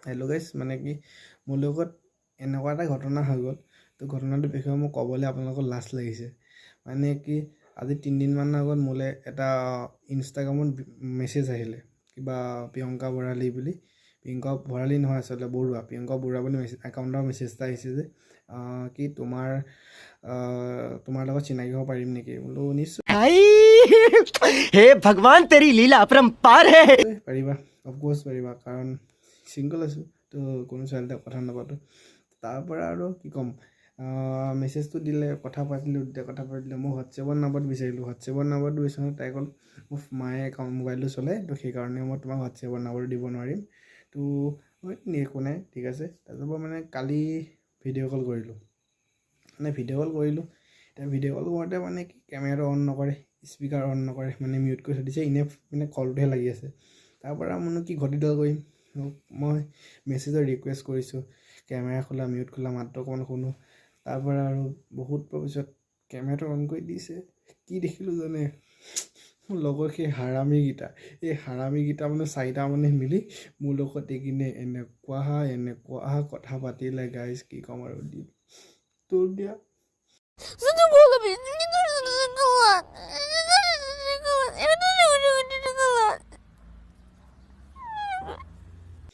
Hello' গাইছ, মানে কি মোৰ লগত এনেকুৱা এটা ঘটনা হৈ গ'ল। তো ঘটনাটোৰ বিষয়ে মোক ক'বলৈ আপোনালোকৰ লাজ লাগিছে। মানে কি আজি 3 দিনমান আগত মোলৈ এটা ইনষ্টাগ্ৰামত মেছেজ আহিলে, কিবা প্ৰিয়ংকা ভৰালী বুলি। প্ৰিয়ংকা ভৰালী নহয়, আচলতে বৰুৱা, প্ৰিয়ংকা বৰুৱা বুলি একাউণ্টৰ মেছেজ এটা আহিছে যে কি তোমাৰ লগত চিনাকি হ'ব পাৰিম নেকি? বোলো নিশ্চয় भाई हे भगवान तेरी लीला अपरंपार है। পাৰিবা, অফক'ৰ্ছ পাৰিবা, কাৰণ ছিংগল আছোঁ তো কোনো ছোৱালীতে কথা নাপাতো। তাৰপৰা আৰু কি ক'ম, মেছেজটো দিলে, কথা পাতিলোঁ, মই হোৱাটছএপত নাম্বাৰটো বিচাৰিলোঁ। হোৱাটছএপত নাম্বাৰটো বিচাৰোঁ, তাই ক'ল মোৰ মায়ে একাউণ্ট মোবাইলটো চলে, তো সেইকাৰণে মই তোমাক হোৱাটছএপত নাম্বাৰটো দিব নোৱাৰিম। তো মই একো নাই, ঠিক আছে। তাৰপিছত মই মানে কালি ভিডিঅ' কল কৰিলোঁ। এতিয়া ভিডিঅ' কল কৰোঁতে মানে কি কেমেৰাটো অন নকৰে, স্পীকাৰ অন নকৰে, মানে মিউট কৰি থৈ দিছে, এনেই মানে কলটোহে লাগি আছে। তাৰপৰা মইনো কি ঘটিডাল কৰিম, মই মেছেজৰ ৰিকুৱেষ্ট কৰিছোঁ, কেমেৰা খোলা, মিউট খোলা, মাতটো অকণমান শুনো। তাৰপৰা আৰু বহুত পিছত কেমেৰাটো অন কৰি দিছে। কি দেখিলোঁ জানে, মোৰ লগৰ সেই হাৰামিকেইটা মানে 4টা মানে মিলি মোৰ লগত এইকিনে এনেকুৱা কথা পাতিলে গাইজ, কি ক'ম আৰু তোৰ দিয়া